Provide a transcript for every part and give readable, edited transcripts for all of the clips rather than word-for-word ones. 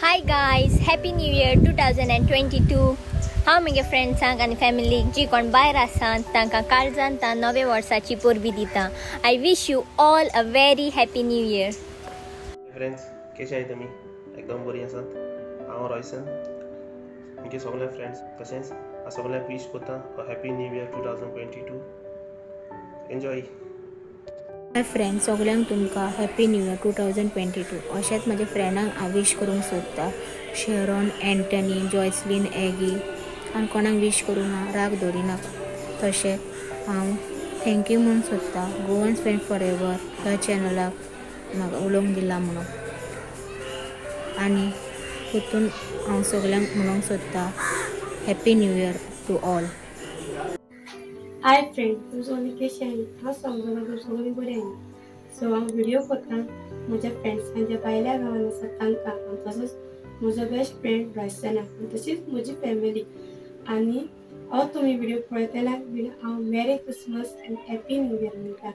Hi guys happy new year 2022. हांव म्हगे फ्रेंड्सांक आनी फॅमिलीक जी कोण भायर आसात तांकां काळजांत नवे वर्साची परबी दिता. I wish you all a very happy new year. Friends कशे आहात तुमी? एकदम बरी आसात. हांव रॉयसन म्हगे सगळे फ्रेंड्स तशेंच सगळ्यांक विश करता happy new year 2022. Enjoy. Hi friends, सगळ्यांक तुमकां हॅपी न्यू इयर 2022. अशेंच म्हज्या फ्रेंडांक हांव विश करूंक सोदता. शेरॉन, एंटनी, जॉयसलीन, एगी आनी कोणाक विश करूंक ना, राग दवरिनाक. तशेंच हांव थँक्यू म्हणून सोदता गोवन फ्रेंड फॉर एवर ह्या चॅनलाक म्हाका उलोवंक दिला म्हणून. आनी हितून हांव सगळ्यांक म्हणूंक सोदता happy new year to all. Hi friend, तुम सगळीं कशी आहात? हांव समजून तुम सगळीं बरी आहात. सो हांव व्हिडिओ करता म्हज्या फ्रेंड्सांक जे भायल्या गांवांत आसा तांकां, आनी तसोच म्हजो बेस्ट फ्रेंड रॉयसन आनी तशीच म्हजी फॅमिली. आनी हो तुमी व्हिडिओ पळयतल्याक बीन हांव मेरी क्रिसमस आनी हॅपी न्यू इयर म्हणटा.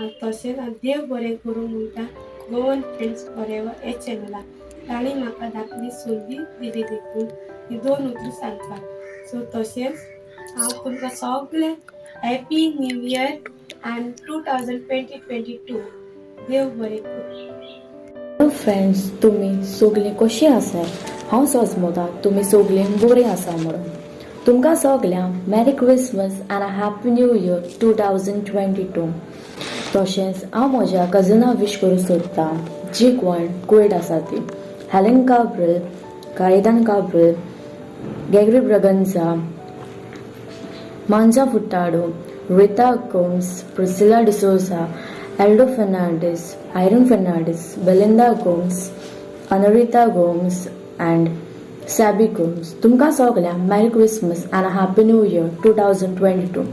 आनी तशेंच हांव देव बरें करूं म्हणटा गोवन फ्रेंड्स फॉर एवर हे चॅनलाक. तांणी म्हाका धाकटी संदी दिली देखून ही 2 उतरां सांगपाक. सो तशेंच हांव तुमकां सगळे हॅपी न्यू इयर and 2022 देव बरें करूं. हॅलो फ्रेंड्स, तुमी सगळीं कशीं आसात? हांव सोजमोता तुमी सगळीं बरीं आसा म्हणून. तुमकां सगळ्यांक मेरी क्रिसमस आनी हॅपी न्यू इयर 2022. तशेंच हांव म्हज्या कजनाक विश करूंक सोदता जी कोण कुवेट आसा ती. हेलेन काब्रिल, कायदान काब्रिल, गॅग्री ब्रगन्झा, मांजा फुटाडो, Rita Gomes, Priscilla D'Souza, Aldo Fernandez, Irene Fernandez, Belinda Gomes, Anarita Gomes and Sabi Gomes. तुमकां सगळ्यांक मेरी क्रिसमस आनी हॅपी न्यू इयर 2022.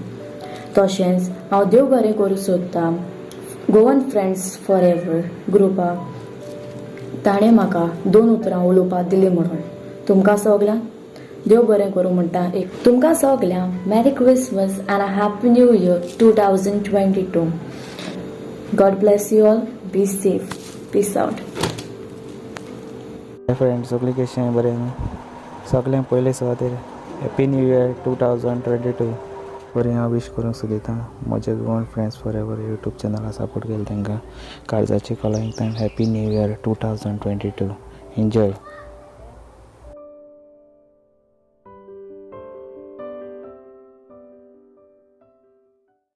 तशेंच हांव देव बरें करूं सोदता गोवन फ्रेंड्स फॉर एवर ग्रुपाक. ताणें म्हाका 2 उतरां उलोवपाक दिलीं म्हणून. तुमकां सगळ्यांक देव बरें करूं म्हणटा. तुमकां सगळ्यांक मेरी क्रिसमस आनी happy new year 2022. God bless you all. Be safe. Peace out. Hi friends, सगळीं कशें बरें न्हू? सगळ्यांक पयले सुवातेर हॅपी न्यू इयर 2022 बरें हांव विश करूंक सोदता. म्हजे Goan friends forever YouTube चॅनलाक सपोर्ट केलें तांकां काळजाची कळायक हॅपी न्यू इयर 2022. एन्जॉय.